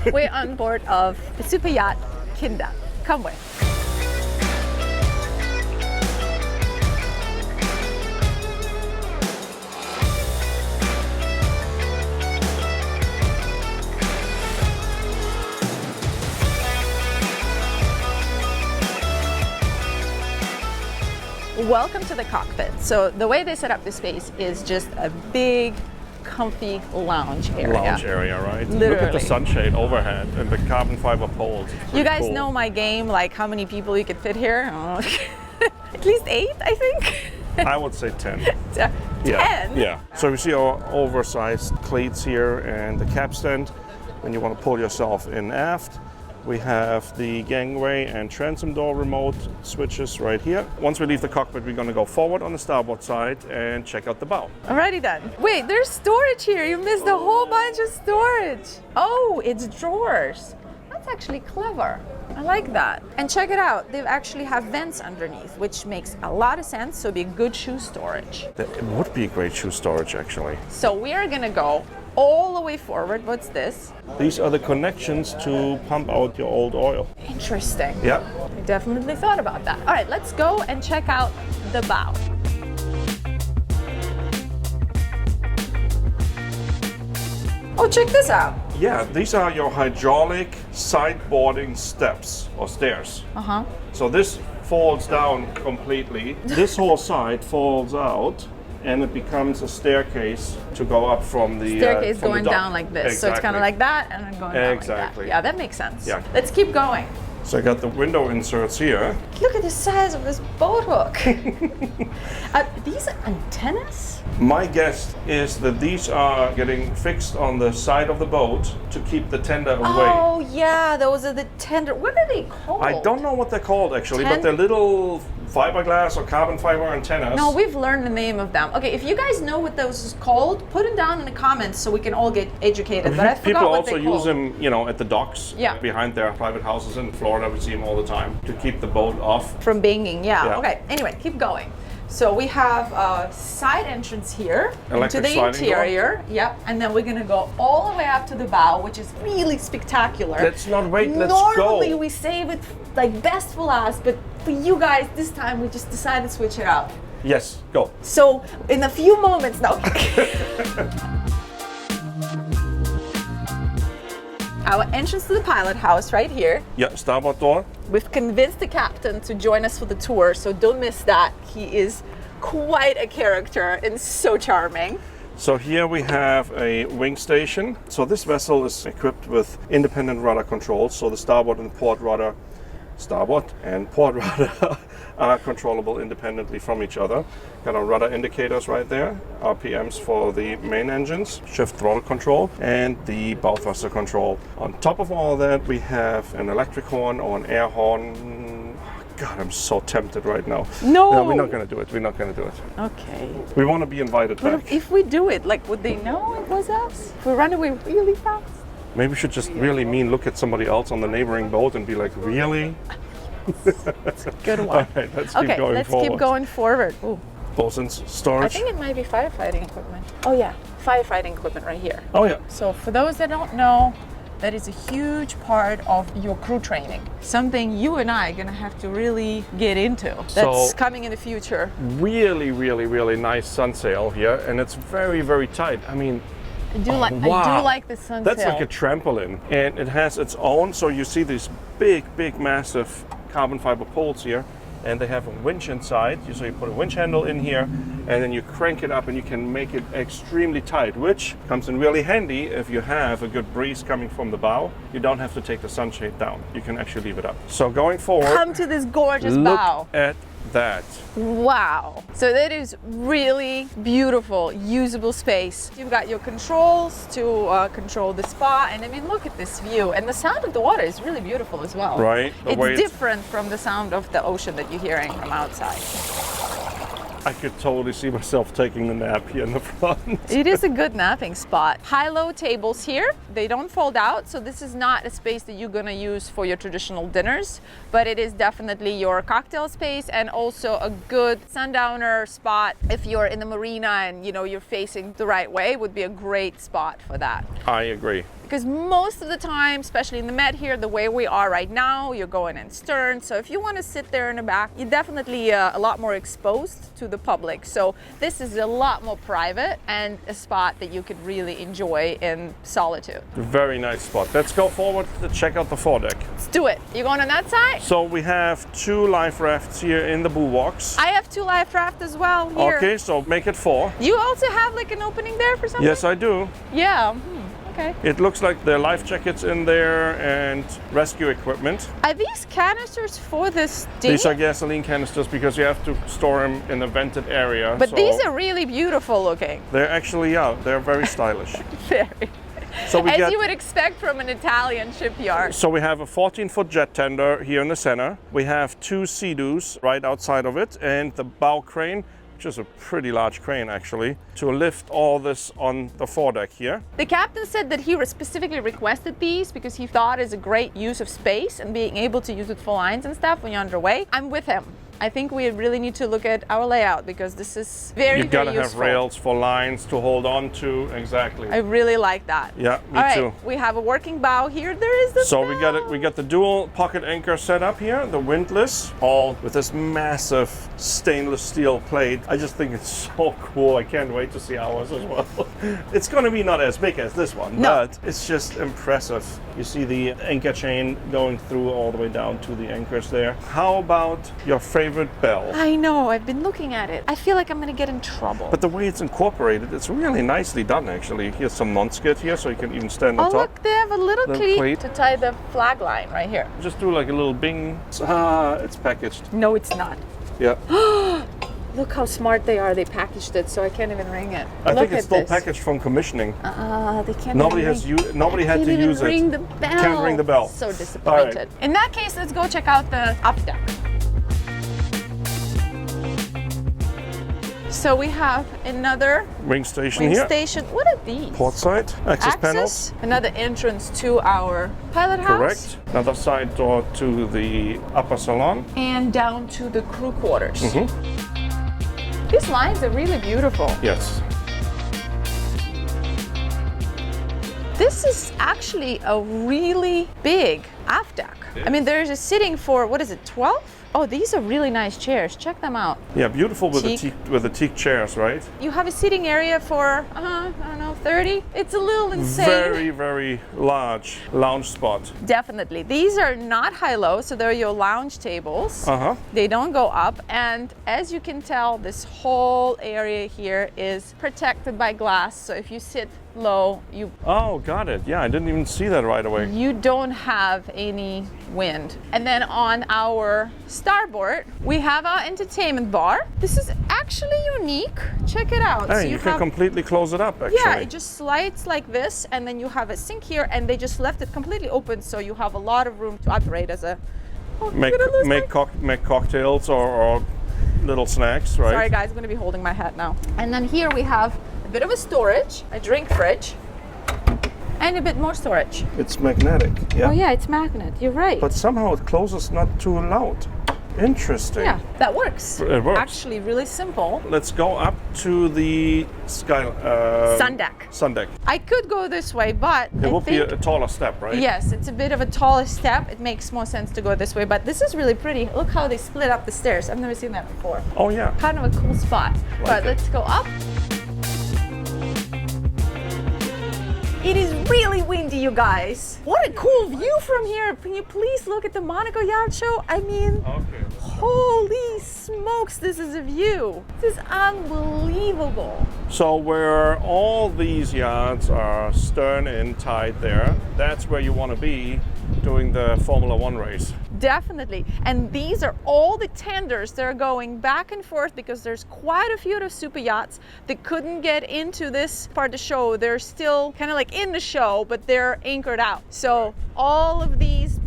We're on board of the super yacht Kinder. Come with. Welcome to the cockpit. So the way they set up the space is just a big, comfy lounge area. Lounge area, right? Literally. Look at the sunshade overhead and the carbon fiber poles. You guys cool. know my game, like how many people you could fit here? At least 8, I think. I would say 10. 10? Yeah. So we see our oversized cleats here and the capstan. When you want to pull yourself in aft. We have the gangway and transom door remote switches right here. Once we leave the cockpit, we're going to go forward on the starboard side and check out the bow. Alrighty then. Wait, there's storage here. You missed a whole bunch of storage. Oh, it's drawers. That's actually clever. I like that. And check it out. They actually have vents underneath, which makes a lot of sense. So it'd be good shoe storage. That would be a great shoe storage, actually. So we are going to go all the way forward. What's this? These are the connections to pump out your old oil. Interesting. Yeah. I definitely thought about that. All right, let's go and check out the bow. Oh, check this out. Yeah, these are your hydraulic sideboarding steps or stairs. Uh-huh. So this folds down completely. This whole side falls out. And it becomes a staircase to go up from the staircase from going the dock. down like this. Exactly. So it's kind of like that and then going down Exactly. like that. Yeah, that makes sense. Yeah. Let's keep going. So I got the window inserts here. Look at the size of this boat hook. These are antennas? My guess is that these are getting fixed on the side of the boat to keep the tender away. Oh yeah, those are the tender. What are they called? I don't know what they're called actually, but they're little fiberglass or carbon fiber antennas. No, we've learned the name of them. Okay, if you guys know what those is called, put it down in the comments so we can all get educated. But I forgot People what also they're called. use them, you know, at the docks behind their private houses in Florida. We see them all the time to keep the boat off. From banging, yeah. Yeah. Okay, anyway, keep going. So we have a side entrance here Electric into the interior. Yep, and then we're gonna go all the way up to the bow, which is really spectacular. Let's not wait, let's go. Normally we save it like best for last, but for you guys this time we just decided to switch it up. Yes, go. So in a few moments now. Our entrance to the pilot house right here. Yeah, starboard door. We've convinced the captain to join us for the tour, so don't miss that. He is quite a character and so charming. So here we have a wing station. So this vessel is equipped with independent rudder controls. So the starboard and port rudder, starboard and port rudder are controllable independently from each other. Got our rudder indicators right there, RPMs for the main engines, shift throttle control, and the bow thruster control. On top of all that, we have an electric horn or an air horn. God, I'm so tempted right now. No, we're not going to do it. We're not going to do it. Okay. We want to be invited But back. if we do it, like, would they know it was us? If we run away really fast? Maybe we should just really look at somebody else on the neighboring boat and be like, really? That's a good one. All right, let's keep going let's forward. keep going forward. Ooh. Bosun's storage. I think it might be firefighting equipment. Oh yeah, firefighting equipment right here. Oh yeah. So for those that don't know, that is a huge part of your crew training. Something you and I are gonna have to really get into. That's coming in the future. Really, really, really nice sun sail here, and it's very, very tight. I mean, I do like the sun That's sail. like a trampoline, and it has its own. So you see these big, massive carbon fiber poles here, and they have a winch inside. So you put a winch handle in here, and then you crank it up, and you can make it extremely tight, which comes in really handy if you have a good breeze coming from the bow. You don't have to take the sunshade down. You can actually leave it up. So going forward, come to this gorgeous bow. Look at that. Wow. So that is really beautiful, usable space. You've got your controls to control the spa, and I mean, look at this view. And the sound of the water is really beautiful as well. Right. It's different from the sound of the ocean that you're hearing from outside. I could totally see myself taking a nap here in the front. It is a good napping spot. High-low tables here. They don't fold out, so this is not a space that you're gonna use for your traditional dinners, but it is definitely your cocktail space and also a good sundowner spot. If you're in the marina and you know you're facing the right way, would be a great spot for that. I agree. because most of the time, especially in the Med here, the way we are right now, you're going in stern. So if you want to sit there in the back, you're definitely a lot more exposed to the public. So this is a lot more private and a spot that you could really enjoy in solitude. Very nice spot. Let's go forward to check out the foredeck. Let's do it. You going on that side? So we have 2 life rafts here in the bulwarks. I have 2 life raft as well here. Okay, so make it 4. You also have like an opening there for something? Yes, I do. Yeah. Okay. It looks like there are life jackets in there and rescue equipment. Are these canisters for this dinghy? These are gasoline canisters because you have to store them in a vented area. But so these are really beautiful looking. they're actually, yeah, they're very stylish. Very. So we As you would expect from an Italian shipyard. So we have a 14-foot jet tender here in the center. We have 2 Sea-Doos right outside of it, and the bow crane, which is a pretty large crane actually, to lift all this on the foredeck here. The captain said that he specifically requested these because he thought it's a great use of space and being able to use it for lines and stuff when you're underway. I'm with him. I think we really need to look at our layout because this is very, You gotta very useful. have rails for lines to hold on to, exactly. I really like that. Yeah, me All right, too. we have a working bow here. There is the So bow. we got the dual pocket anchor set up here, the windlass, all with this massive stainless steel plate. I just think it's so cool. I can't wait to see ours as well. It's gonna be not as big as this one, No. but it's just impressive. You see the anchor chain going through all the way down to the anchors there. How about your favorite bell? I know, I've been looking at it. I feel like I'm gonna get in trouble. But the way it's incorporated, it's really nicely done actually. Here's some non-skid here so you can even stand on Oh top. look, they have a little Little cleat cleat. to tie the flag line right here. Just do like a little bing. It's packaged. No, it's not. Yeah. Look how smart they are. They packaged it so I can't even ring it. I Look think it's at still this. packaged from commissioning. They can't Nobody even has ring. nobody had to Can't even use ring it. the bell. Can't ring the bell. So disappointed. In that case, let's go check out the up deck. So we have another Wing station wing here. station. What are these? Port side access panels. Access. Another entrance to our pilot house. Correct. Another side door to the upper salon. And down to the crew quarters. Mm-hmm. These lines are really beautiful. Yes. This is actually a really big aft deck. I mean, there's a sitting for, what is it, 12? Oh, these are really nice chairs. Check them out. Yeah, beautiful with Teak. the teak chairs, right? You have a seating area for, I don't know, 30? It's a little insane. Very, very large lounge spot. Definitely. These are not high-low, so they're your lounge tables. Uh-huh. They don't go up, and as you can tell, this whole area here is protected by glass. So if you sit low, Oh, got it. Yeah, I didn't even see that right away. you don't have any wind. And then on our starboard, we have our entertainment bar. This is actually unique. Check it out. Hey, So you can have, completely close it up actually. yeah, it just slides like this, and then you have a sink here, and they just left it completely open, so you have a lot of room to operate as a. Oh, I'm make gonna lose my- make cocktails or little snacks, right? Sorry guys, I'm gonna be holding my hat now. And then here we have a bit of a storage, a drink fridge, and a bit more storage. It's magnetic. Yeah. Oh yeah, it's magnet. You're right. But somehow it closes not too loud. Interesting. yeah, that works. It works. Actually, really simple. Let's go up to the Sundeck. Sundeck. I could go this way, but It I will be think, a taller step, right? yes, it's a bit of a taller step. It makes more sense to go this way, but this is really pretty. Look how they split up the stairs. I've never seen that before. Oh yeah. Kind of a cool spot. But it. let's go up. It is really windy, you guys. What a cool view from here. Can you please look at the Monaco Yacht Show? I mean, Okay. holy smokes, this is a view. This is unbelievable. So where all these yachts are stern in tied there, that's where you want to be doing the Formula One race. Definitely. And these are all the tenders that are going back and forth because there's quite a few of super yachts that couldn't get into this part of the show. They're still kind of like in the show, but they're anchored out. So all of these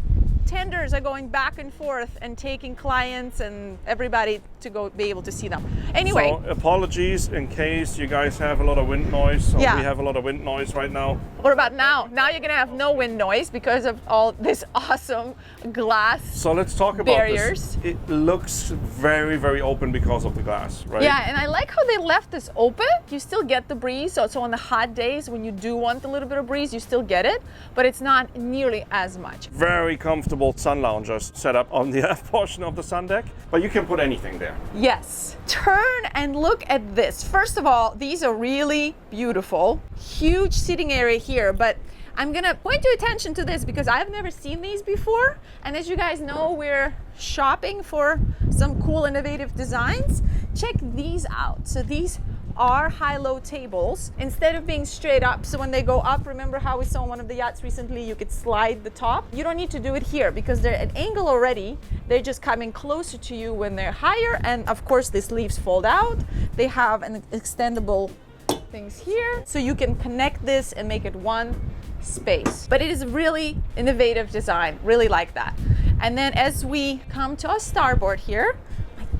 tenders are going back and forth and taking clients and everybody to go be able to see them. Anyway. So apologies in case you guys have a lot of wind noise. Or Yeah. We have a lot of wind noise right now. What about now? Now you're gonna have no wind noise because of all this awesome glass. So let's talk about barriers. this. It looks very, very open because of the glass, right? Yeah, and I like how they left this open. You still get the breeze. So on the hot days when you do want a little bit of breeze, you still get it, but it's not nearly as much. Very comfortable sun loungers set up on the aft portion of the sun deck, but you can put anything there. Yes. Turn and look at this. First of all, these are really beautiful. Huge seating area here, but I'm gonna point your attention to this because I've never seen these before. And as you guys know, we're shopping for some cool innovative designs. Check these out. So these are high-low tables instead of being straight up. So when they go up, remember how we saw on one of the yachts recently, you could slide the top. You don't need to do it here because they're at angle already. They're just coming closer to you when they're higher. And of course, these leaves fold out. They have an extendable things here. So you can connect this and make it one space. But it is a really innovative design, really like that. And then as we come to our starboard here,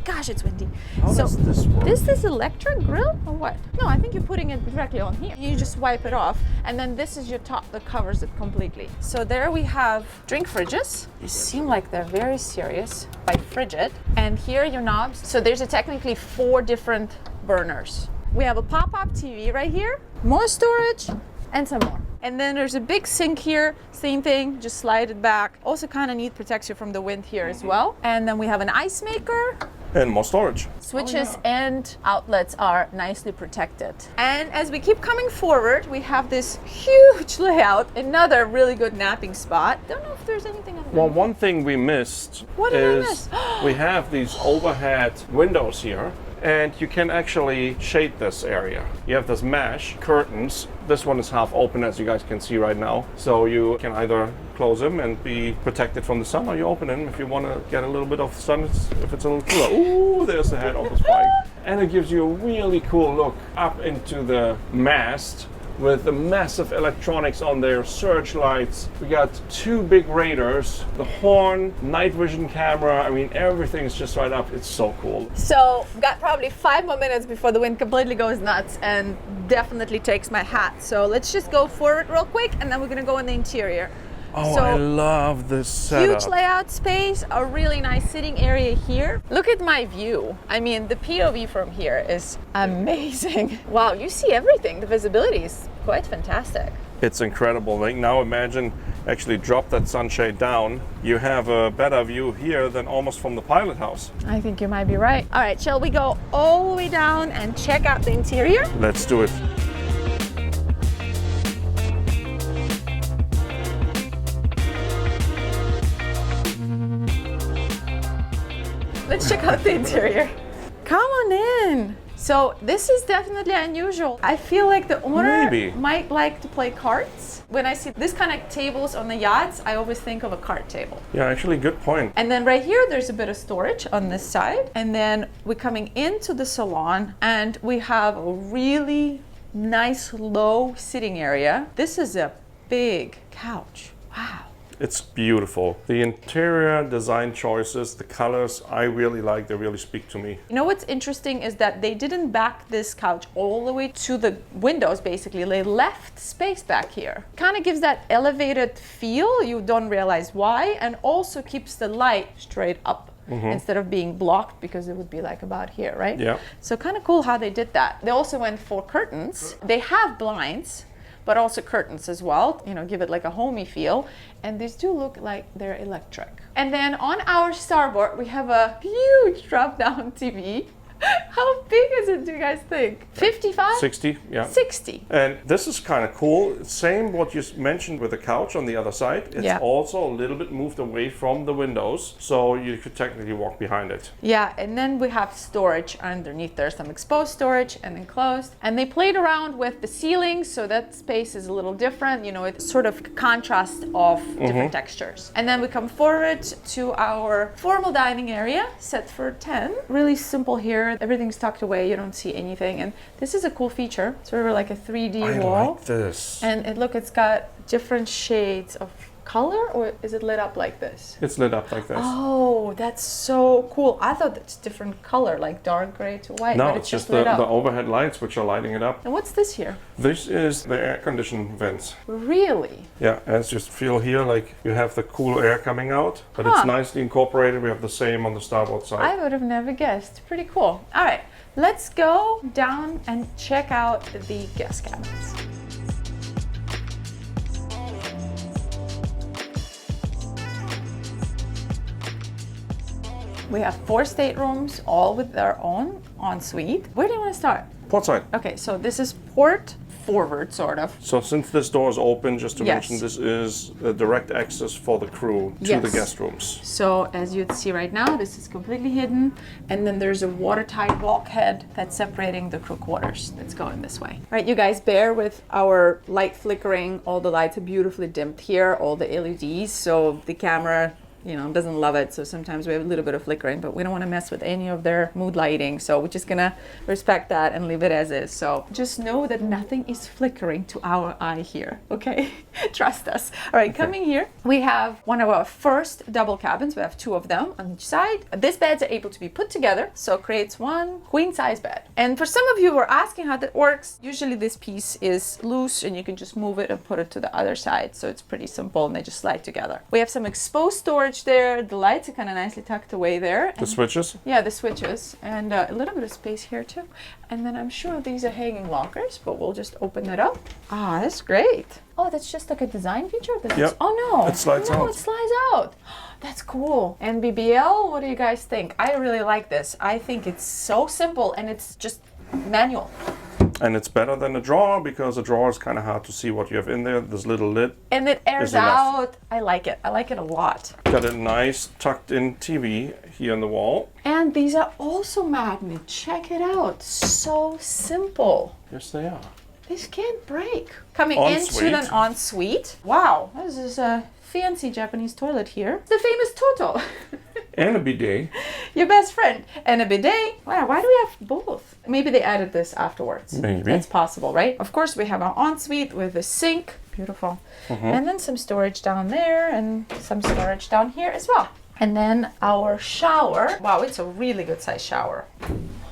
gosh, it's windy. How does this work? This is electric grill or what? No, I think you're putting it directly on here. You just wipe it off, and then this is your top that covers it completely. So there we have drink fridges. They seem like they're very serious by frigid. And here are your knobs. So there's technically 4 different burners. We have a pop-up TV right here, more storage, and some more. And then there's a big sink here, same thing, just slide it back. Also kind of neat, protects you from the wind here as well. And then we have an ice maker. And more storage. Switches and outlets are nicely protected. And as we keep coming forward, we have this huge layout, another really good napping spot. Don't know if there's anything on Well, one thing we missed What did I is miss? we have these overhead windows here, and you can actually shade this area. You have this mesh curtains. This one is half open, as you guys can see right now. So you can either close them and be protected from the sun, or you open them if you want to get a little bit of sun, if it's a little cooler. Ooh, there's the head of the spike. And it gives you a really cool look up into the mast with the massive electronics on there, searchlights. We got 2 big radars, the horn, night vision camera. I mean, everything's just right up. It's so cool. So we've got probably 5 more minutes before the wind completely goes nuts and definitely takes my hat. So let's just go forward real quick and then we're gonna go in the interior. Oh, So, I love this setup. huge layout space, a really nice sitting area here. Look at my view. I mean, the POV from here is amazing. Wow, you see everything. The visibility is quite fantastic. It's incredible. Like, now imagine actually drop that sunshade down. You have a better view here than almost from the pilot house. I think you might be right. All right, shall we go all the way down and check out the interior? Let's do it. Let's check out the interior. Come on in. So this is definitely unusual. I feel like the owner Maybe. might like to play cards. When I see this kind of tables on the yachts, I always think of a card table. Yeah, actually, good point. And then right here, there's a bit of storage on this side. And then we're coming into the salon and we have a really nice low sitting area. This is a big couch. Wow. It's beautiful. The interior design choices, the colors, I really like. They really speak to me. You know what's interesting is that they didn't back this couch all the way to the windows, basically. They left space back here. Kind of gives that elevated feel. You don't realize why. And also keeps the light straight up. Instead of being blocked, because it would be like about here, right? Yeah. So kind of cool how they did that. They also went for curtains. They have blinds, but also curtains as well, you know, give it like a homey feel. And these do look like they're electric. And then on our starboard, we have a huge drop-down TV. How big is it, do you guys think? 55? 60, yeah. 60. And this is kind of cool. Same what you mentioned with the couch on the other side. It's Yeah. also a little bit moved away from the windows, so you could technically walk behind it. Yeah, and then we have storage underneath. There's some exposed storage and enclosed. And they played around with the ceilings, so that space is a little different. You know, it's sort of contrast of different textures. And then we come forward to our formal dining area, set for 10. Really simple here. Everything's tucked away. You don't see anything. And this is a cool feature. Sort of like a 3D I wall. like this. And look, it's got different shades of color or is it lit up like this? It's lit up like this. Oh, that's so cool. I thought it's different color, like dark gray to white, No, but it's just lit up. the overhead lights which are lighting it up. And what's this here? This is the air conditioned vents. Really? Yeah, as just feel here like you have the cool air coming out, but it's nicely incorporated. We have the same on the starboard side. I would have never guessed. Pretty cool. All right, let's go down and check out the guest cabins. We have 4 staterooms, all with their own ensuite. Where do you want to start? Port side. Okay, so this is port forward, sort of. So since this door is open, just to Yes. mention, this is a direct access for the crew to the guest rooms. So as you'd see right now, this is completely hidden. And then there's a watertight bulkhead that's separating the crew quarters that's going this way. All right, you guys, bear with our light flickering. All the lights are beautifully dimmed here, all the LEDs. So the camera, you know, doesn't love it. So sometimes we have a little bit of flickering, but we don't want to mess with any of their mood lighting. So we're just gonna respect that and leave it as is. So just know that nothing is flickering to our eye here, okay? Trust us. All right, coming here, we have one of our first double cabins. We have 2 of them on each side. These beds are able to be put together, so it creates one queen size bed. And for some of you who are asking how that works, usually this piece is loose and you can just move it and put it to the other side. So it's pretty simple and they just slide together. We have some exposed storage there. The lights are kind of nicely tucked away there. The switches? Yeah, the switches. And a little bit of space here too. And then I'm sure these are hanging lockers, but we'll just open it up. Ah, that's great. Oh, that's just like a design feature? Yep. Oh no. It slides out. No, it slides out. That's cool. NBBL, what do you guys think? I really like this. I think it's so simple and it's just manual. And it's better than a drawer because a drawer is kind of hard to see what you have in there. This little lid. And it airs out. I like it. I like it a lot. Got a nice tucked in TV here on the wall. And these are also magnet. Check it out. So simple. Yes, they are. These can't break. Coming Ensuite. into an ensuite. Wow, this is a fancy Japanese toilet here. The famous Toto. And a bidet. Your best friend. And a bidet. Wow, why do we have both? Maybe they added this afterwards. Maybe. That's possible, right? Of course, we have our ensuite with a sink. Beautiful. And then some storage down there and some storage down here as well. And then our shower. Wow, it's a really good size shower.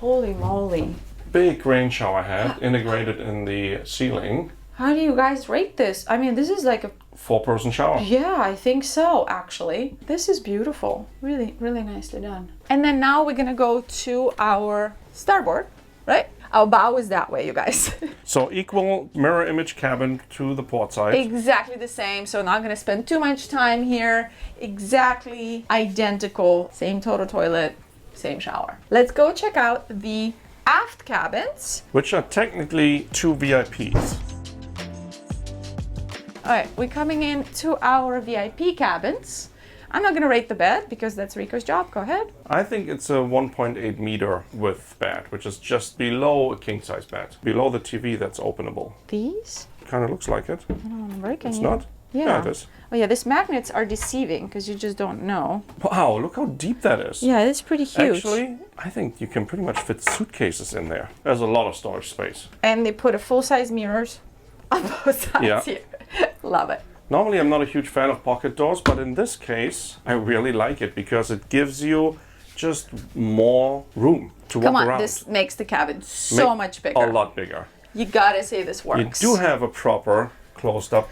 Holy moly. Big rain shower head integrated in the ceiling. How do you guys rate this? I mean, this is like a 4-person shower. Yeah, I think so, actually. This is beautiful. Really, really nicely done. And then now we're gonna go to our starboard, right? Our bow is that way, you guys. So equal mirror image cabin to the port side. Exactly the same. So not gonna spend too much time here. Exactly identical. Same total toilet, same shower. Let's go check out the aft cabins. Which are technically 2 VIPs. All right, we're coming into our VIP cabins. I'm not gonna rate the bed because that's Rico's job. Go ahead. I think it's a 1.8 meter width bed, which is just below a king size bed. Below the TV that's openable. These? Kind of looks like it. I don't want to break any. It's not? Yeah. It is. Oh yeah, these magnets are deceiving because you just don't know. Wow, look how deep that is. Yeah, it's pretty huge. Actually, I think you can pretty much fit suitcases in there. There's a lot of storage space. And they put a full-size mirrors on both sides here. Love it. Normally, I'm not a huge fan of pocket doors, but in this case, I really like it because it gives you just more room to walk Come on, around. this makes the cabin so much bigger. A lot bigger. You gotta say this works. You do have a proper closed-up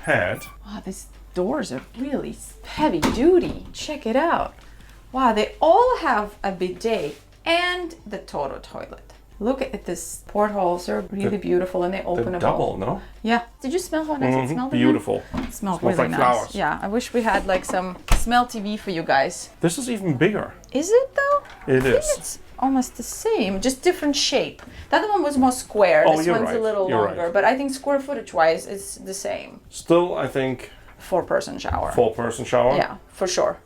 head. Wow, these doors are really heavy duty. Check it out. Wow, they all have a bidet and the Toto toilet. Look at this portholes are really beautiful and they open The up. double, no? Yeah. Did you smell how nice it smelled? in Beautiful. there? It smelled Smells really like nice. flowers. Yeah, I wish we had like some smell TV for you guys. This is even bigger. Is it though? It I think is. it's almost the same, just different shape. The other one was more square. Oh, This you're one's a right. little You're longer, right. but I think square footage wise it's the same. Still, I think 4-person shower. 4-person shower. Yeah, for sure.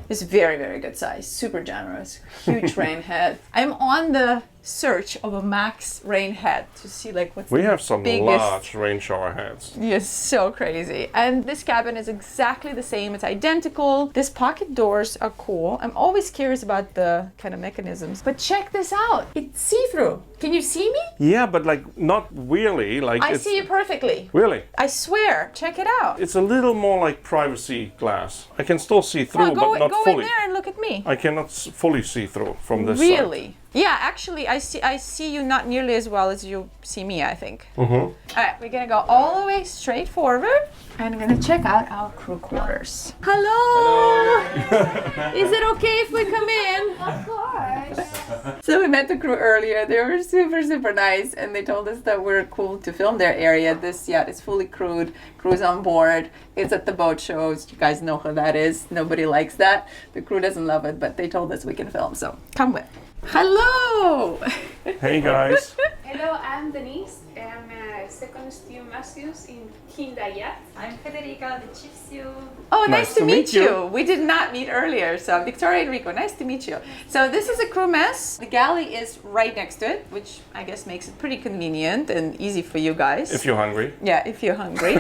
It's very, very good size. Super generous. Huge rain head. I'm on the search of a max rain head to see like what's We the have some biggest. large rain shower heads. Yes, so crazy. And this cabin is exactly the same. It's identical. These pocket doors are cool. I'm always curious about the kind of mechanisms. But check this out. It's see-through. Can you see me? Yeah, but like not really. Like I it's, see you perfectly. Really? I swear. Check it out. It's a little more like privacy glass. I can still see through, Well, but not go fully. in there and look at me. I cannot fully see through from this side. Really? Yeah, actually, I see you not nearly as well as you see me, I think. All right, we're gonna go all the way straight forward and I'm gonna check out our crew quarters. Hello! Is it okay if we come in? Of course. So we met the crew earlier. They were super, super nice and they told us that we're cool to film their area. This yacht is fully crewed, crew's on board. It's at the boat shows. You guys know how that is. Nobody likes that. The crew doesn't love it, but they told us we can film, so come with. Hello! Hey guys. Hello, I'm Denise. I'm a second steam master in Kinda Yacht. I'm Federica, the chief stew. Oh, nice to meet you. you. We did not meet earlier. So Victoria and Rico, nice to meet you. So this is a crew mess. The galley is right next to it, which I guess makes it pretty convenient and easy for you guys. If you're hungry. Yeah, if you're hungry.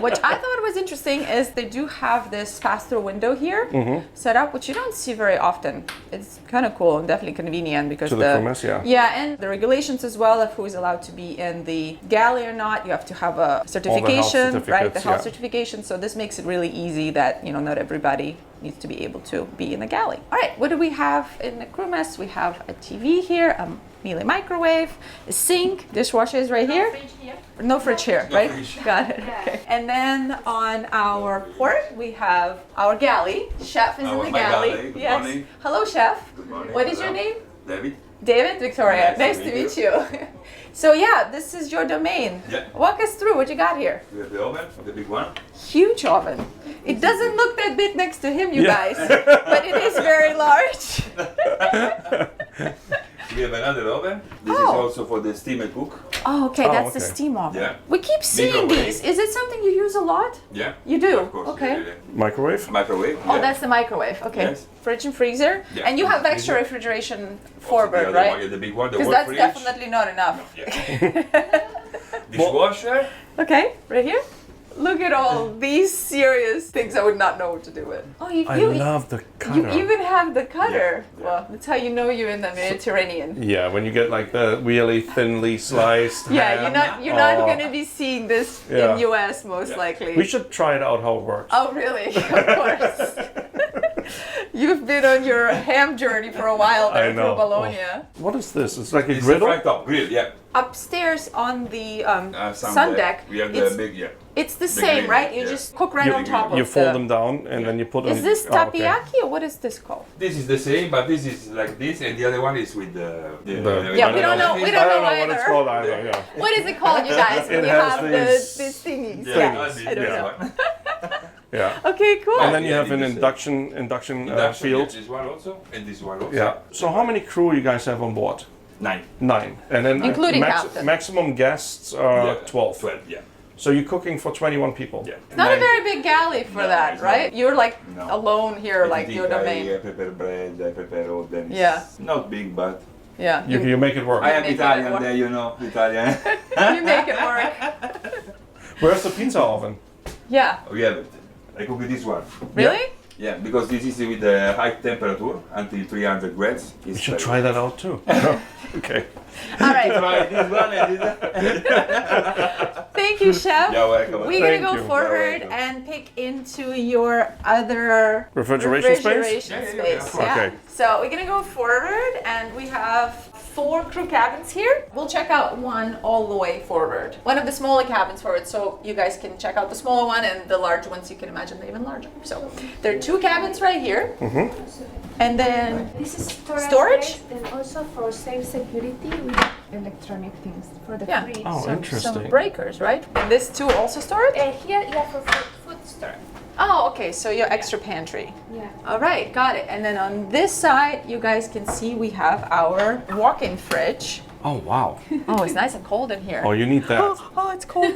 What I thought was interesting is they do have this pass-through window here set up, which you don't see very often. It's kind of cool and definitely convenient because To the crew mess, yeah. Yeah, and the regulations as well of who is allowed to be in the galley or not. You have to have a certification, right? The certificates, health yeah. certification. So this makes it really easy that, you know, not everybody needs to be able to be in the galley. All right, what do we have in the crew mess? We have a TV here, a Miele microwave, a sink, dishwasher is right here. Fridge here. No fridge here, right? fridge. Got it. Okay. And then on our port, we have our galley. Chef is in the my galley. galley. Good Yes. morning. Hello, chef. Good morning. What is your name? David. David, Victoria. Nice Nice to to meet meet you. So yeah, this is your domain. Yeah. Walk us through what you got here. We have the oven, the big one. Huge oven. It doesn't look that big next to him, you Yeah. guys, but it is very large. We have another oven. This is Oh. also for the steam and cook. Oh, okay, Oh, that's the okay. steam oven. Yeah. We keep seeing Microwave. these. Is it something you use a lot? Yeah. You do? Of course. Okay. Yeah, yeah. Microwave? Microwave. Oh, yeah. that's the microwave. Okay. Yes. Fridge and freezer. Yeah. And you have extra Freezer. refrigeration Also forward, the other right? one, yeah, the big one, the Because work that's fridge. definitely not enough. Yeah. Dishwasher. Okay, right here. Look at all these serious things I would not know what to do with. Oh, I love the cutter. You even have the cutter. Yeah. Well, that's how you know you're in the Mediterranean. Yeah, when you get like the really thinly sliced Yeah, ham. you're not Oh. gonna be seeing this Yeah. in US most Yeah. likely. We should try it out how it works. Oh, really? Of course. You've been on your ham journey for a while there I know. through Bologna. What is this? It's like a It's a griddle? fry top grill. Yeah. Upstairs on the Sundeck. Sundeck, We have it's, the big. Yeah. it's the the same, grill, right? You yeah. just cook right You, on top of you fold the... them down and then you put them... Is this oh, okay. takoyaki or what is this called? This is the same, but this is like this, and the other one is with the. Yeah, we don't know- we I don't don't know know what it's either. called either, yeah. What is it called, you guys, when It you has have these these thingies? Yeah, Yeah, that's it, I don't this know. one. Yeah. Okay, cool. And then you Yeah, have an this is- induction Induction, field. yeah, this one also, and this one also. Yeah. So how many crew you guys have on board? 9. 9. And then Including captain. maximum guests are Yeah, 12. 12, yeah. So you're cooking for 21 people. Yeah. Not a very big galley for No, that, it's right? not. You're like No. alone here, like your domain. I prepare bread, I prepare all them. Yeah. Not big, but Yeah, You make it work. I am make it Italian work. there, you know, Italian. you make it work. Where's the pizza oven? Yeah, We have it. I cook with this one. really? Yeah, because this is with the high temperature until 300 grams. You should try that out too. Okay. All right. Try this one and this Thank you, chef. You're welcome. We're gonna Thank go you. forward You're welcome. and pick into your other Refrigeration space? refrigeration Yeah, space. yeah, Okay. So we're gonna go forward, and we have 4 crew cabins here. We'll check out one all the way forward. One of the smaller cabins forward, so you guys can check out the smaller one, and the large ones you can imagine they're even larger. So there are 2 cabins right here, and then This is Storage? space and also for safe security with electronic things for the Yeah. fridge. Oh, some interesting. breakers, right? And this too also storage? Here, yeah, for food store. Oh, okay, so your extra pantry. Yeah. All right, got it. And then on this side, you guys can see we have our walk-in fridge. Oh, wow. Oh, it's nice and cold in here. Oh, you need that. Oh, it's cold.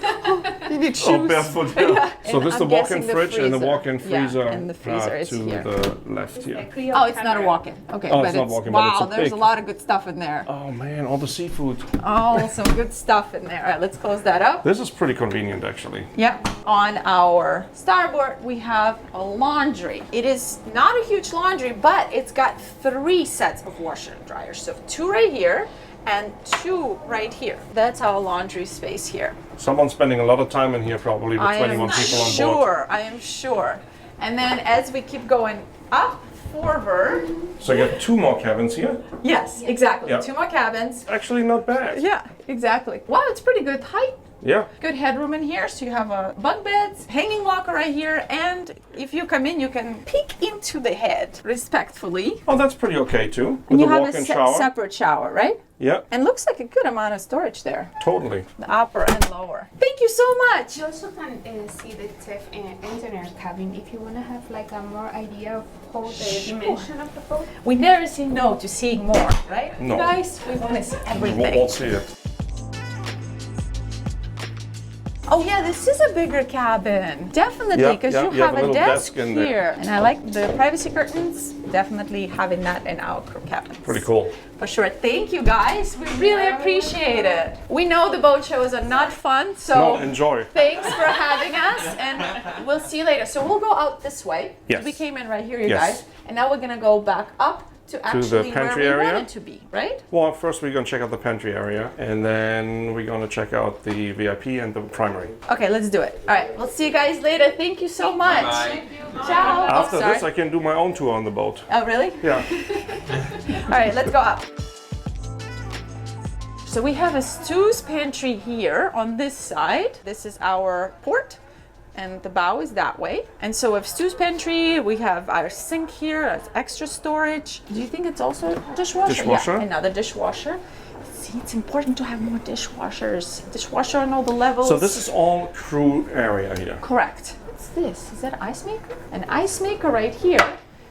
You need shoes. Oh, barefoot. Yeah. So And this is the I'm walk-in guessing the fridge and the freezer. walk-in freezer, Yeah, and the freezer is to here. the left here. Oh, it's not a walk-in. Okay, Oh, but it's not walk-in, but it's wow, a there's big- a lot of good stuff in there. Oh man, all the seafood. Oh, some good stuff in there. All right, let's close that up. This is pretty convenient actually. Yeah. On our starboard, we have a laundry. It is not a huge laundry, but it's got 3 sets of washer and dryer. So 2 right here and 2 right here. That's our laundry space here. Someone's spending a lot of time in here probably with 21 people on board. I am sure. And then as we keep going up forward, So you have 2 more cabins here. yes, exactly. Yeah. 2 more cabins. Actually not bad. Yeah, exactly. Wow, it's pretty good height. Yeah. Good headroom in here, so you have a bunk beds, hanging locker right here, and if you come in, you can peek into the head respectfully. Oh, that's pretty okay too. With And you the have walk-in a shower. separate shower, right? Yeah, And looks like a good amount of storage there, totally. the upper and lower. Thank you so much. You also can see the chef engineer cabin if you want to have like a more idea of how the dimension of the boat. We never say no to seeing more, right? No. Guys, we want to see We'll everything. all see it. Oh yeah, this is a bigger cabin. Definitely, Yeah, because yeah, you you have have a a little desk desk in there. here. And I like the privacy curtains. Definitely having that in our crew cabins. Pretty cool. For sure. Thank you guys. We really appreciate it. We know the boat shows are not fun, so No, enjoy. thanks for having us, and we'll see you later. So we'll go out this way. Yes. We came in right here, you Yes. guys, and now we're gonna go back up to actually where pantry we area? wanted to be, right? Well, first we're gonna check out the pantry area, and then we're gonna check out the VIP and the primary. Okay, let's do it. All right, we'll see you guys later. Thank you so much. Bye. Ciao. After oh, sorry. this, I can do my own tour on the boat. Oh, really? Yeah. All right, let's go up. So we have a Stu's pantry here on this side. This is our port, and the bow is that way. And so with Stu's pantry, we have our sink here, as extra storage. Do you think it's also a dishwasher? Dishwasher. Yeah, another dishwasher. See, it's important to have more dishwashers. Dishwasher on all the levels. So this is all crew area here. Correct. What's this? Is that an ice maker? An ice maker right here.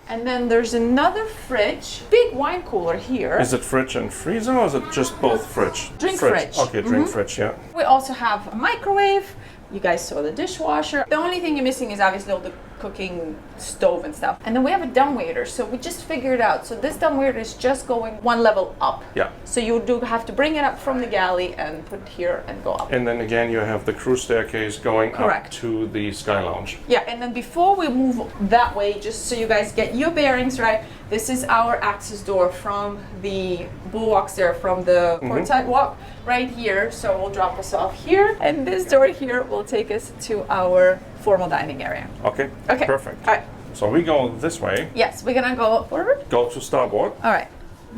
And then there's another fridge, big wine cooler here. Is it fridge and freezer, or is it just both fridge? Drink fridge. Okay, drink fridge, yeah. We also have a microwave. You guys saw the dishwasher. The only thing you're missing is obviously all the cooking stove and stuff. And then we have a dumbwaiter, so we just figured out. So this dumbwaiter is just going 1 level up. Yeah. So you do have to bring it up from the galley and put it here and go up. And then again, you have the crew staircase going Correct. up to the Sky Lounge. Yeah, and then before we move that way, just so you guys get your bearings right, this is our access door from the bulwarks there, from the portside walk right here. So we'll drop us off here, and this door here will take us to our formal dining area. Okay. Okay. Perfect. All right. So we go this way, Yes, we're gonna go forward. go to starboard, All right.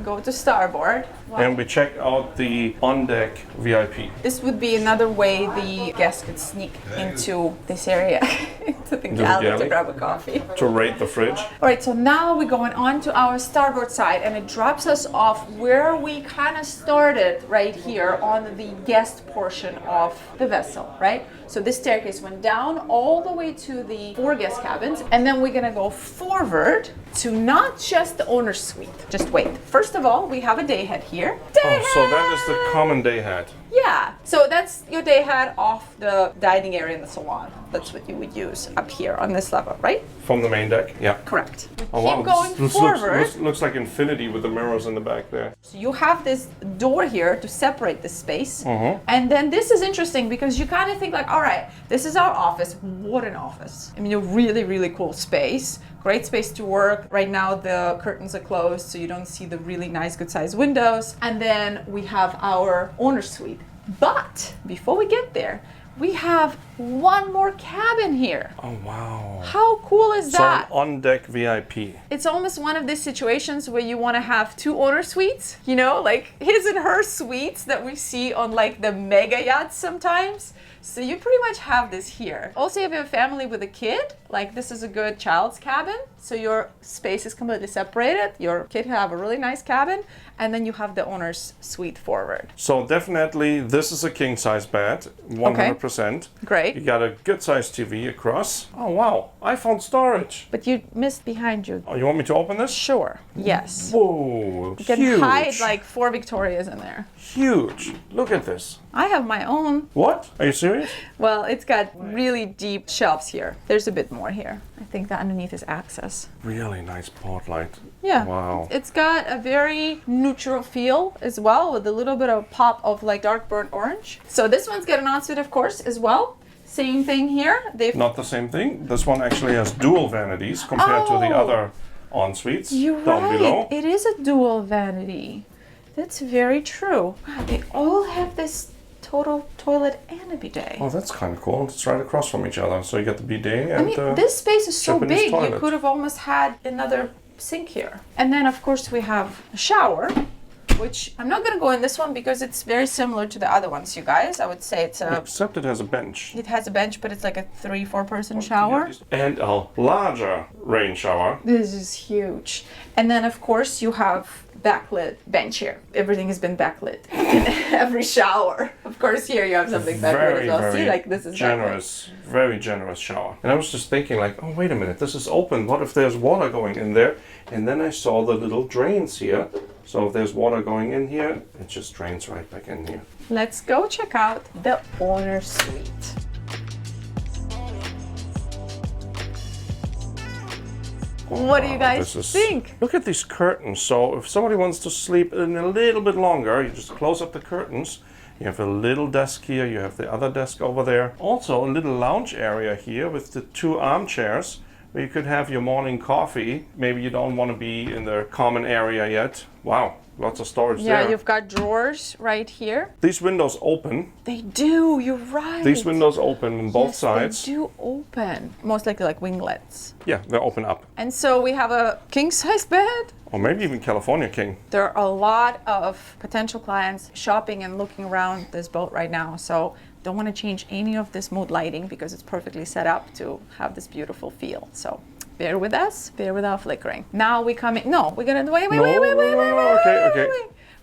Go to starboard. and we check out the on-deck VIP. This would be another way the guests could sneak into this area, into the galley to galley. grab a coffee. To rate the fridge. All right, so now we're going on to our starboard side, and it drops us off where we kind of started right here on the guest portion of the vessel, right? So this staircase went down all the way to the 4 guest cabins, and then we're gonna go forward to not just the owner's suite. Just wait. First of all, we have a day head here. Day Oh, so that head! is the common day hat. Yeah, so that's your day head off the dining area in the salon. That's what you would use up here on this level, right? From the main deck, yeah. Correct. Oh, Keep going this forward. looks like infinity with the mirrors in the back there. So you have this door here to separate the space. And then this is interesting because you kind of think like, all right, this is our office. What an office. I mean, a really, really cool space. Great space to work. Right now the curtains are closed, so you don't see the really nice, good sized windows. And then we have our owner's suite. But before we get there, we have one more cabin here. Oh, wow. How cool is So that? an on-deck VIP. It's almost one of these situations where you want to have 2 owner suites, you know, like his and her suites that we see on like the mega yachts sometimes. So you pretty much have this here. Also, if you have a family with a kid, like this is a good child's cabin. So your space is completely separated. Your kid can have a really nice cabin. And then you have the owner's suite forward. So definitely this is a king size bed, 100%. Great. You got a good sized TV across. Oh wow, I found storage. But you missed behind you. Oh, you want me to open this? Sure. Yes. Whoa, You can hide like 4 Victorias in there. Huge. Look at this. I have my own. What? Are you serious? Well, it's got really deep shelves here. There's a bit more here. I think that underneath is access. Really nice port light. Yeah. Wow. It's got a very neutral feel as well, with a little bit of pop of like dark burnt orange. So this one's got an ensuite, of course, as well. Same thing here. They've Not the same thing. This one actually has dual vanities compared to the other en-suites You're down right. below. It is a dual vanity. That's very true. Wow, they all have this total toilet and a bidet. Oh, that's kind of cool. It's right across from each other. So you get the bidet and I mean, this space is so Japanese big, you toilet. could have almost had another sink here. And then, of course, we have a shower, which I'm not going to go in this one because it's very similar to the other ones, you guys. I would say it's a... Except it has a bench. It has a bench, but it's like a 3-4 person shower. And a larger rain shower. This is huge. And then, of course, you have backlit bench here. Everything has been backlit in every shower. Of course, here you have something backlit as well. See, like this is generous, very generous shower. And I was just thinking like, oh, wait a minute, this is open. What if there's water going in there? And then I saw the little drains here. So if there's water going in here, it just drains right back in here. Let's go check out the owner's suite. What do you guys think? Look at these curtains. So if somebody wants to sleep in a little bit longer, you just close up the curtains. You have a little desk here. You have the other desk over there. Also a little lounge area here with the 2 armchairs where you could have your morning coffee. Maybe you don't want to be in the common area yet. Wow, lots of storage there. Yeah, you've got drawers right here. These windows open. They do, you're right. These windows open on both Yes, sides. They do open. Most likely like winglets. Yeah, they open up. And so we have a king size bed. Or maybe even California King. There are a lot of potential clients shopping and looking around this boat right now. So don't want to change any of this mood lighting because it's perfectly set up to have this beautiful feel. So bear with us, bear with our flickering. Now we come in. No, we're gonna wait. Okay.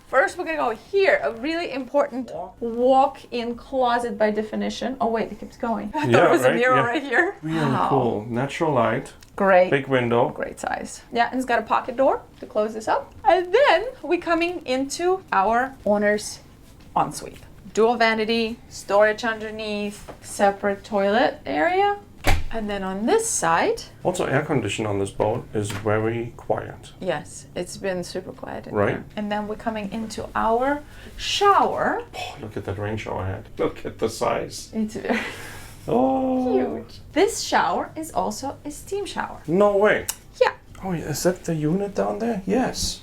First, we're gonna go here. A really important walk-in closet by definition. Oh wait, it keeps going. There was a mirror right here. Really cool. Natural light. Great. Big window. Great size. Yeah, and it's got a pocket door to close this up. And then we're coming into our owner's ensuite. Dual vanity, storage underneath, separate toilet area. And then on this side... Also, air condition on this boat is very quiet. Yes, it's been super quiet in Right. there. And then we're coming into our shower. Oh, look at that rain shower head. Look at the size. It's very Oh. huge. This shower is also a steam shower. No way. Yeah. Oh, is that the unit down there? Yes.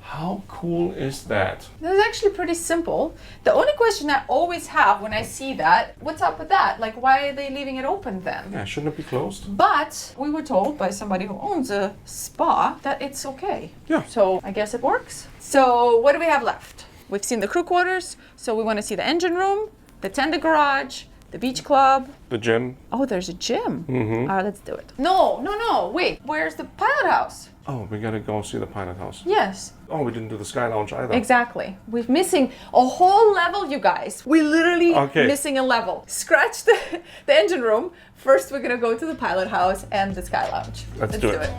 How cool is that? That's actually pretty simple. The only question I always have when I see that, what's up with that? Like, why are they leaving it open then? Yeah, shouldn't it be closed? But we were told by somebody who owns a spa that it's okay. Yeah. So I guess it works. So what do we have left? We've seen the crew quarters, so we want to see the engine room, the tender garage, the beach club. The gym. Oh, there's a gym. All right, let's do it. No, wait. Where's the pilot house? Oh, we gotta go see the pilot house. Yes. Oh, we didn't do the sky lounge either. Exactly. We're missing a whole level, you guys. We're literally Okay. missing a level. Scratch the engine room. First, we're gonna go to the pilot house and the sky lounge. Let's do it.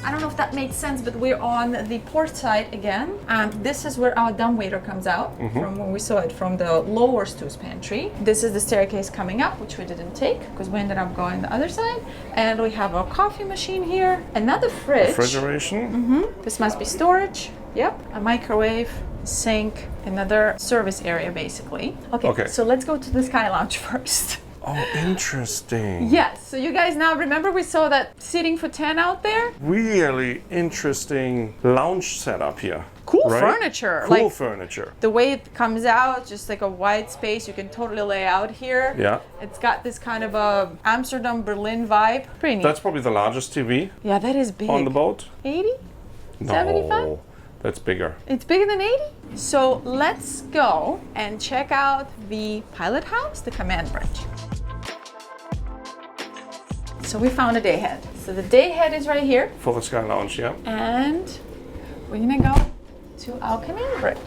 I don't know if that makes sense, but we're on the port side again. And this is where our dumbwaiter comes out from when we saw it from the lower stew's pantry. This is the staircase coming up, which we didn't take because we ended up going the other side. And we have a coffee machine here, another fridge. Refrigeration. This must be storage. Yep. A microwave, sink, another service area basically. Okay. So let's go to the sky lounge first. Oh, interesting. Yes, so you guys now remember we saw that seating for 10 out there? Really interesting lounge setup here. Cool right? furniture. Cool Like furniture. the way it comes out, just like a wide space you can totally lay out here. Yeah. It's got this kind of a Amsterdam, Berlin vibe. Pretty neat. That's probably the largest TV yeah, that is big. on the boat. 80? No, 75? that's bigger. It's bigger than 80? So let's go and check out the pilot house, the command bridge. So we found a day head. So the day head is right here. For the Sky Lounge, yeah. And we're gonna go to our command bridge.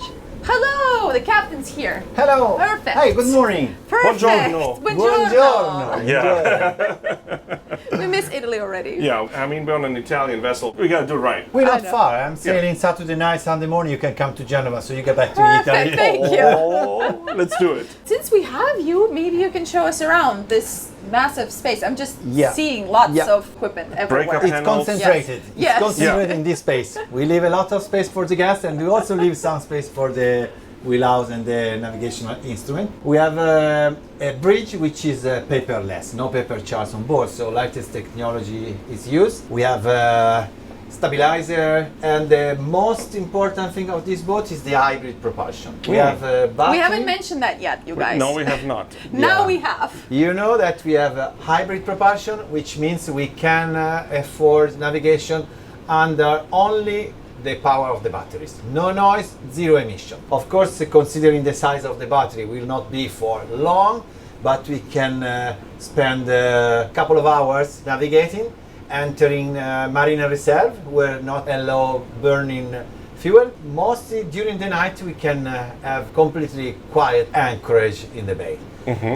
Hello, the captain's here. Hello. Perfect. Hi, good morning. Perfect. Buongiorno. Buongiorno. Yeah. We miss Italy already. Yeah, I mean, we're on an Italian vessel. We gotta do it right. We're not know. far. I'm sailing Saturday night, Sunday morning. You can come to Genova, so you get back to Perfect, Italy. thank you. Oh, let's do it. Since we have you, maybe you can show us around this massive space. I'm just Yeah. seeing lots Yeah. of equipment everywhere. Break up It's panels. concentrated. Yes. It's concentrated in this space. We leave a lot of space for the guests, and we also leave some space for the wheelhouse and the navigational instrument. We have a bridge which is paperless, no paper charts on board, so latest technology is used. We have stabilizer, and the most important thing of this boat is the hybrid propulsion. We have a battery. We haven't mentioned that yet, you guys. No, we have not. Now Yeah. we have. You know that we have a hybrid propulsion, which means we can afford navigation under only the power of the batteries. No noise, zero emission. Of course, considering the size of the battery, will not be for long, but we can spend a couple of hours navigating, entering marine reserve, where not allow burning fuel. Mostly during the night, we can have completely quiet anchorage in the bay.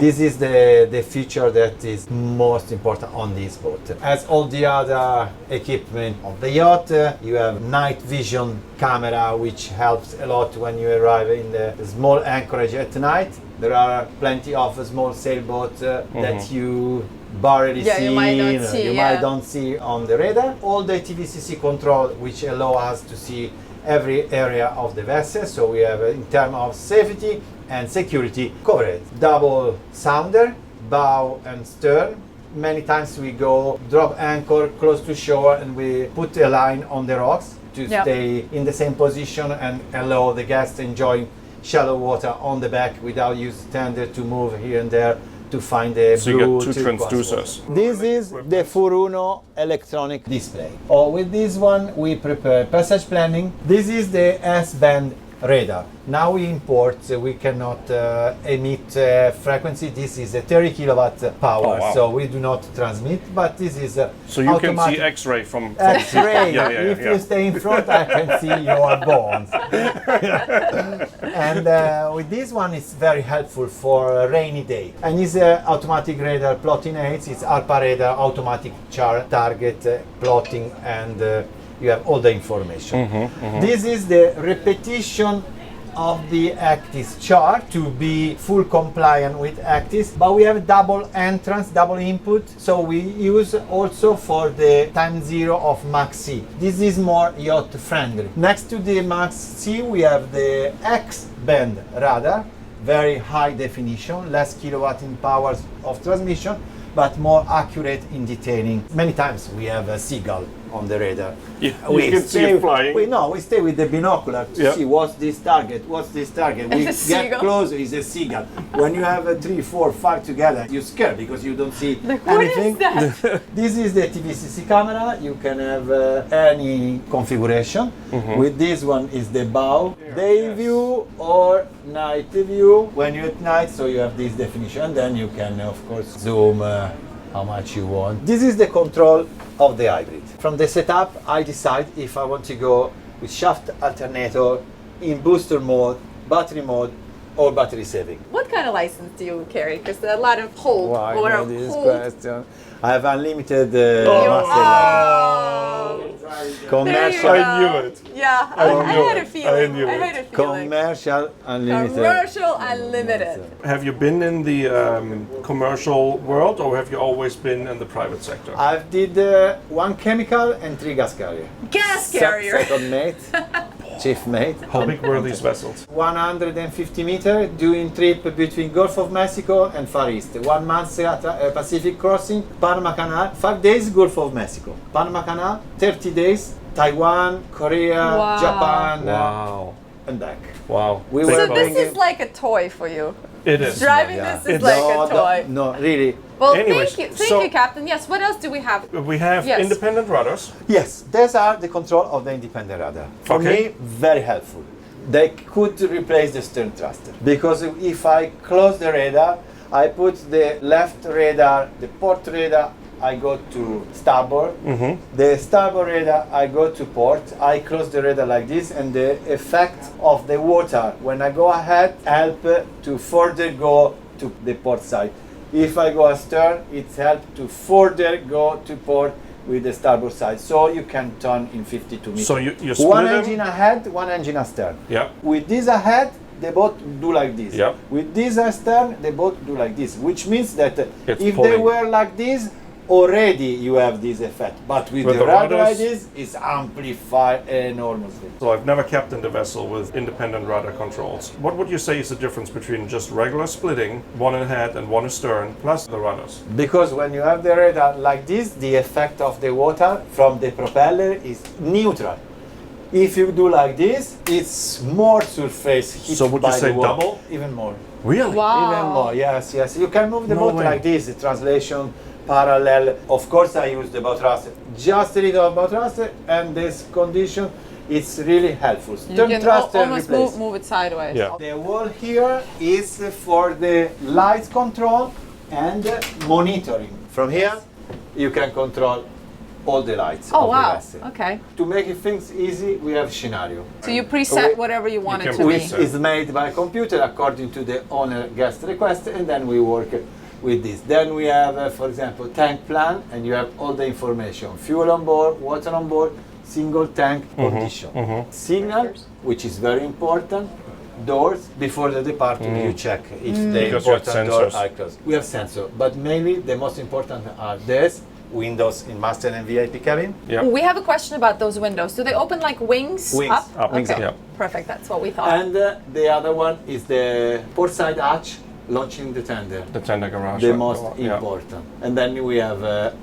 This is the feature that is most important on this boat. As all the other equipment of the yacht, you have night vision camera, which helps a lot when you arrive in the small anchorage at night. There are plenty of small sailboats that you barely see, you might not see, you might don't see on the radar. All the TVCC control, which allow us to see every area of the vessel. So we have, in terms of safety and security, covered. Double sounder, bow and stern. Many times we go drop anchor close to shore, and we put a line on the rocks to stay in the same position and allow the guests enjoy shallow water on the back without using tender to move here and there to find the So you blue get two turquoise transducers. water. This is the Furuno electronic display. With this one we prepare passage planning. This is the S-band radar. Now we import, we cannot emit frequency. This is a 30 kilowatt power, Oh, wow. so we do not transmit, but this is So you can automatic see X-ray from X-ray. Yeah, If you stay in front, I can see your bones. And with this one, it's very helpful for a rainy day. And it's automatic radar plotting aids. It's ARPA radar, automatic target plotting, and you have all the information. This is the repetition of the ACTIS chart to be full compliant with ACTIS, but we have double entrance, double input, so we use also for the time zero of Max C. This is more yacht friendly. Next to the Max C, we have the X-band radar, very high definition, less kilowatt in powers of transmission, but more accurate in detailing. Many times we have a seagull on the radar. You can see it flying. We stay with the binocular to see what's this target. We get seagull. closer, it's a seagull. When you have 3, 4, 5 together, you're scared because you don't see Like, what anything. is that? This is the TVCC camera. You can have any configuration. With this one is the bow, day view or night view. When you're at night, so you have this definition, then you can of course zoom how much you want. This is the control of the hybrid. From the setup, I decide if I want to go with shaft alternator, in booster mode, battery mode, or battery saving. What kind of license do you carry? Because there are a lot of hold Why or know a this hold. question? I have unlimited commercial. I knew it. Yeah, I had a feeling. I had a feeling. Commercial unlimited. Commercial unlimited. Have you been in the commercial world, or have you always been in the private sector? I've did 1 chemical and 3 gas carrier. Gas carrier. Second mate, chief mate. How big were these vessels? 150 meter doing trip between Gulf of Mexico and Far East. 1 month Pacific crossing, Panama Canal, 5 days Gulf of Mexico. Panama Canal, 30 days Taiwan, Korea, Wow. Japan, Wow. and deck. Wow. We Big were So boat. this is like a toy for you. It is. Driving Yeah. this is It's- like a toy. No, really. Well, Anyways, thank so- you, Captain. Yes, what else do we have? We have Yes. independent rudders. Yes, these are the control of the independent rudder. For Okay. me, very helpful. They could replace the stern thruster because if I close the radar, I put the left radar, the port radar, I go to starboard. The starboard radar, I go to port. I close the radar like this, and the effect of the water when I go ahead help to further go to the port side. If I go astern, it helps to further go to port with the starboard side, so you can turn in 52 meters. So you split One them? engine ahead, one engine astern. Yeah. With this ahead, they both do like this. Yep. With this astern, they both do like this, which means that It's if they pulling. were like this, already you have this effect. But with With the the rudder like rudders- this, it's amplified enormously. So I've never captained a vessel with independent rudder controls. What would you say is the difference between just regular splitting, one ahead and one astern, plus the rudders? Because when you have the radar like this, the effect of the water from the propeller is neutral. If you do like this, it's more surface hit So would you by say the water. double? Even more. Really? Wow. Even more, yes, yes. You can move the No boat way. like this, the translation, parallel. Of course, I use the bow thruster. Just a little bow thruster, and this condition, it's really helpful. You Stern can thruster almost replace. move it sideways. Yeah. The wall here is for the light control and monitoring. From here, you can control all the lights Oh of the wow. vessel. Okay. To make things easy, we have scenario. So you preset We- whatever you want You it can to be. preset. Which is made by computer according to the owner guest request, and then we work with this. Then we have, for example, tank plan, and you have all the information: fuel on board, water on board, single tank condition, signal, which is very important. Doors before the departure, you check if the Because you have important doors sensors. are closed. We have sensor, but mainly the most important are this: windows in master and VIP cabin. Yeah. We have a question about those windows. Do they open like wings? Wings. Up? Up, wings Okay. up. Perfect. That's what we thought. And the other one is the port side hatch launching the tender. The tender garage. The right? most Yeah. important. And then we have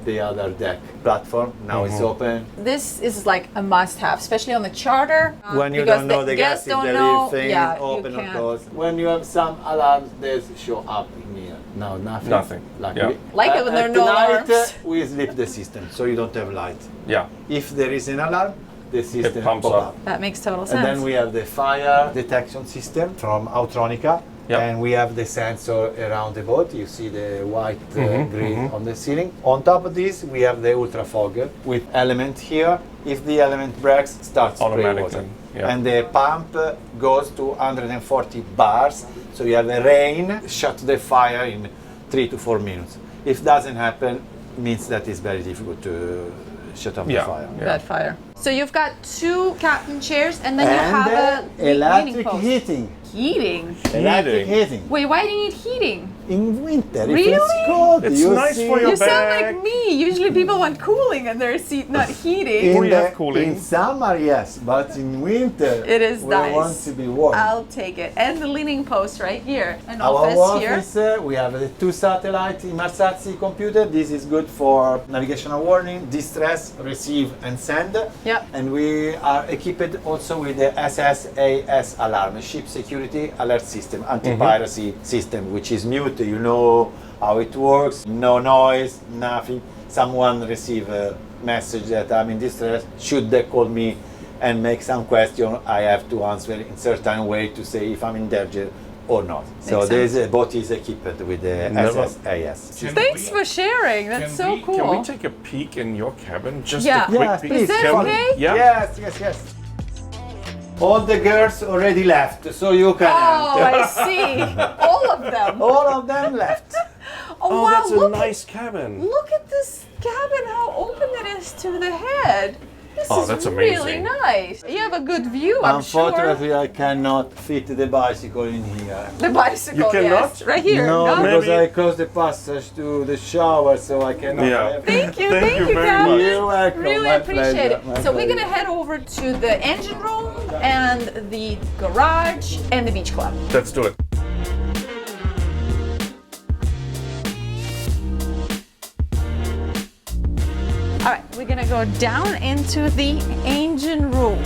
the other deck platform. Now it's open. This is like a must-have, especially on the charter. When you because don't know the guests gas, if don't the know, little thing yeah, is open you or can't. closed. When you have some alarms, they show up in here. Now nothing. Nothing. Luckily. Yeah. Like it when there are no At night, alarms. we sleep the system, so you don't have light. Yeah. If there is an alarm, the system pumps pop up. That makes total And sense. then we have the fire detection system from Autronica. Yep. And we have the sensor around the boat. You see the white grid on the ceiling. On top of this, we have the ultra fogger with element here. If the element breaks, starts spray Automatically, water. yeah. And the pump goes to 140 bars. So you have a rain, shut the fire in 3 to 4 minutes. If doesn't happen, means that it's very difficult to shut off Yeah. the fire. Yeah. Bad fire. So you've got two captain chairs, and then you And have a leaning electric post. heating. Heating. Electric heating. Wait, why do you need heating? In winter, if Really? it's cold, It's you nice see for your You sound bag. like me. Usually people want cooling in their seat, not heating. Or you have cooling. In summer, yes, but in winter, It is we nice. want to be warm. I'll take it. And the leaning post right here. An Our office here. office, we have the 2 satellite Inmarsat computer. This is good for navigational warning, distress, receive and send. Yep. And we are equipped also with the SSAS alarm, ship security alert system, anti-piracy system, which is mute. You know how it works, no noise, nothing. Someone receive a message that I'm in distress, should they call me and make some question, I have to answer in certain way to say if I'm in danger or not. So Makes this boat is equipped with the Never- SSAS. Thanks for sharing. That's so cool. Can we take a peek in your cabin? Just Yeah. a quick Yes, peek. please. Is that Can we- okay? Yeah. Yes, yes, yes. All the girls already left, so you can Oh, enter. I see. All of them. All of them left. Oh, Oh, wow. that's a look, nice cabin. look at this cabin, how open it is to the head. This Oh, is that's really amazing. nice. You have a good view, I'm sure. Unfortunately, I cannot fit the bicycle in here. The bicycle, You cannot? yes. Right here. No, No? because Maybe- I closed the passage to the shower, so I cannot. Yeah. Thank you, Thank you very Captain. much. You're welcome. Really My appreciate pleasure, my it. So we're pleasure. gonna head over to the engine room and the garage and the beach club. Let's do it. All right, we're gonna go down into the engine room.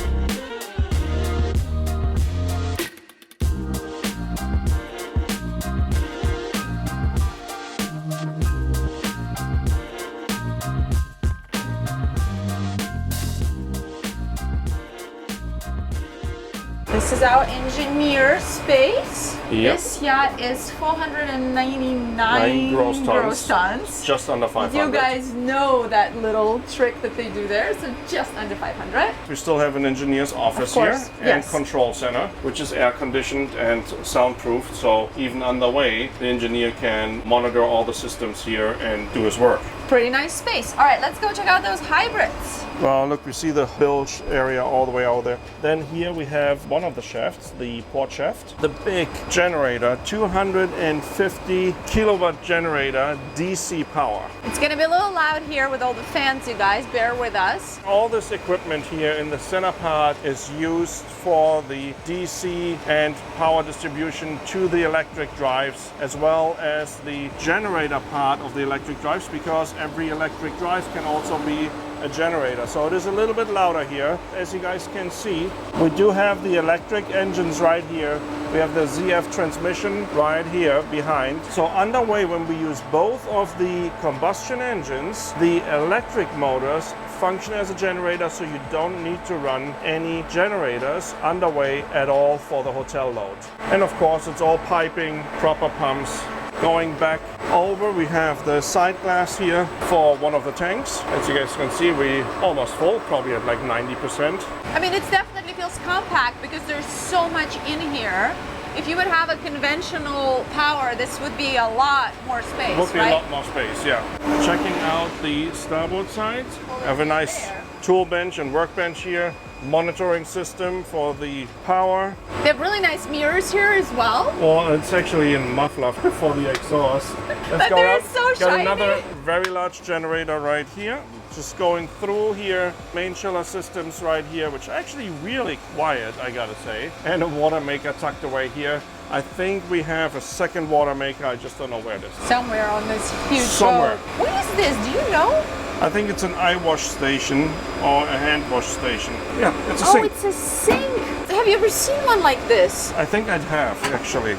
is our engineer space. Yep. This yacht is 499 9 gross gross tons. Just under 500. You guys know that little trick that they do there, so just under 500. We still have an engineer's office Of here course, and yes. control center, which is air conditioned and soundproofed. So even on the way, the engineer can monitor all the systems here and do his work. Pretty nice space. All right, let's go check out those hybrids. Well, look, we see the bilge area all the way out there. Then here we have one of the shafts, the port shaft. The big generator, 250 kilowatt generator, DC power. It's gonna be a little loud here with all the fans, you guys. Bear with us. All this equipment here in the center part is used for the DC and power distribution to the electric drives, as well as the generator part of the electric drives, because every electric drive can also be a generator. So it is a little bit louder here. As you guys can see, we do have the electric engines right here. We have the ZF transmission right here behind. So underway, when we use both of the combustion engines, the electric motors function as a generator, so you don't need to run any generators underway at all for the hotel load. And of course, it's all piping, proper pumps. Going back over, we have the side glass here for one of the tanks. As you guys can see, we almost full, probably at like 90%. I mean, it definitely feels compact because there's so much in here. If you would have a conventional power, this would be a lot more space, Would be right? a lot more space, yeah. Checking out the starboard side. Have a nice tool bench and workbench here. Monitoring system for the power. They have really nice mirrors here as well. Well, it's actually in muffler for the exhaust. Let's But go they're up. so Got shiny. another very large generator right here. Just going through here. Main chiller systems right here, which are actually really quiet, I gotta say. And a water maker tucked away here. I think we have a second water maker. I just don't know where it is. Somewhere on this huge Somewhere. boat. What is this? Do you know? I think it's an eye wash station or a hand wash station. Yeah, it's a Oh, sink. it's a sink. Have you ever seen one like this? I think I'd have, actually.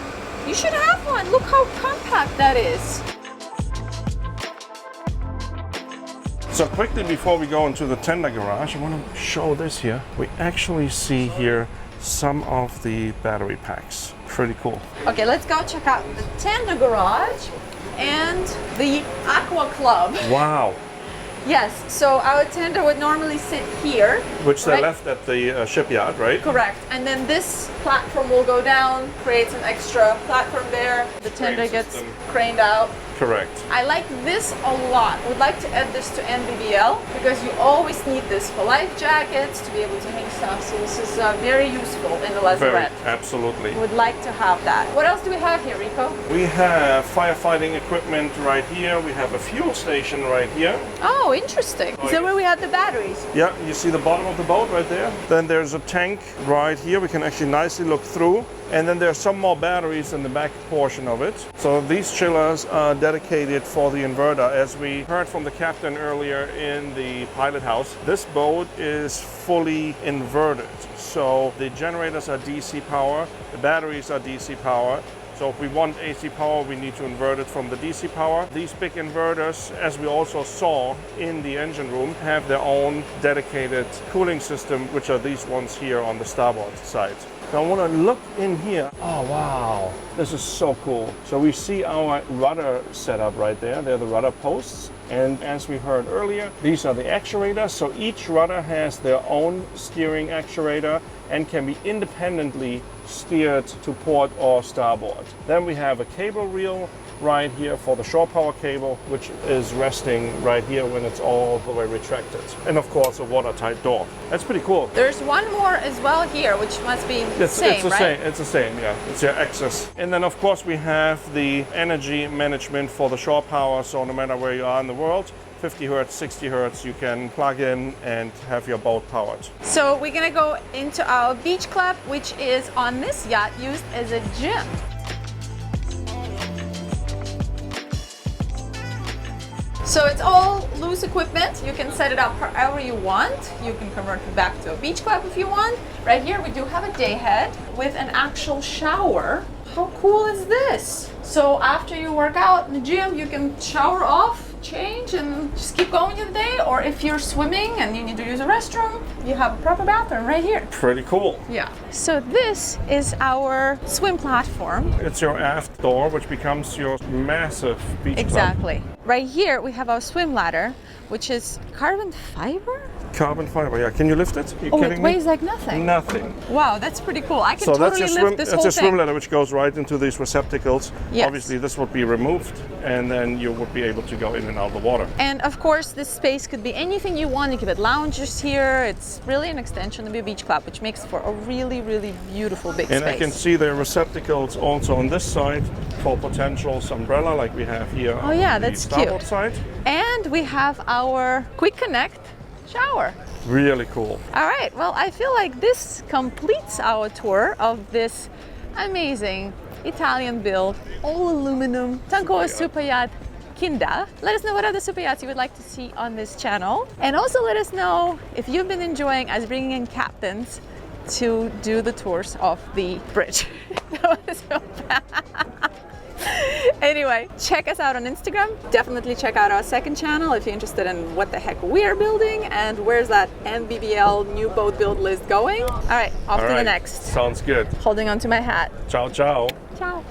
You should have one. Look how compact that is. So quickly before we go into the tender garage, I want to show this here. We actually see here some of the battery packs. Pretty cool. Okay, let's go check out the tender garage and the Aqua Club. Wow. Yes, so our tender would normally sit here. Which they right? left at the shipyard, right? Correct. And then this platform will go down, creates an extra platform there. The tender Crane gets system. craned out. Correct. I like this a lot. Would like to add this to NBBL because you always need this for life jackets to be able to hang stuff. So this is very useful in the Very, Lazarette. absolutely. Would like to have that. What else do we have here, Rico? We have firefighting equipment right here. We have a fuel station right here. Oh, interesting. Is that where we have the batteries? Yeah, you see the bottom of the boat right there? Then there's a tank right here. We can actually nicely look through. And then there's some more batteries in the back portion of it. So these chillers are dedicated for the inverter. As we heard from the captain earlier in the pilot house, this boat is fully inverted. So the generators are DC power, the batteries are DC power. So if we want AC power, we need to invert it from the DC power. These big inverters, as we also saw in the engine room, have their own dedicated cooling system, which are these ones here on the starboard side. Now I want to look in here. Oh wow, this is so cool. So we see our rudder setup right there. They're the rudder posts. And as we heard earlier, these are the actuators. So each rudder has their own steering actuator and can be independently steered to port or starboard. Then we have a cable reel right here for the shore power cable, which is resting right here when it's all the way retracted. And of course a watertight door. That's pretty cool. There's one more as well here, which must be the It's same, the right? same. It's the same, yeah. It's your access. And then of course we have the energy management for the shore power. So no matter where you are in the world, 50 hertz, 60 hertz, you can plug in and have your boat powered. So we're gonna go into our beach club, which is on this yacht used as a gym. So it's all loose equipment. You can set it up however you want. You can convert it back to a beach club if you want. Right here we do have a day head with an actual shower. How cool is this? So after you work out in the gym, you can shower off change and just keep going with the day. Or if you're swimming and you need to use a restroom, you have a proper bathroom right here. Pretty cool. Yeah. So this is our swim platform. It's your aft door, which becomes your massive beach club. Exactly. Right here we have our swim ladder, which is carbon fiber. Carbon fiber, yeah. Can you lift it? Are you Oh, it kidding me? weighs like nothing. Nothing. Wow, that's pretty cool. I can So totally that's lift this that's whole a swim thing. ladder which goes right into these receptacles. Yes. Obviously this would be removed and then you would be able to go in and out of the water. And of course, this space could be anything you want. You could put loungers here. It's really an extension of your beach club, which makes for a really, really beautiful big And space. I can see there are receptacles also on this side for potential umbrella like we have here Oh on yeah, the that's starboard cute. side. And we have our quick connect shower. Really cool. All right, well, I feel like this completes our tour of this amazing Italian-built, all aluminum Tankoa Super Yacht Kinda. Let us know what other super yachts you would like to see on this channel. And also let us know if you've been enjoying us bringing in captains to do the tours of the bridge. That was so bad. Anyway, check us out on Instagram. Definitely check out our second channel if you're interested in what the heck we're building and where's that NBBL new boat build list going. All right, off to the next. Sounds good. Holding on to my hat. Ciao, ciao. Ciao.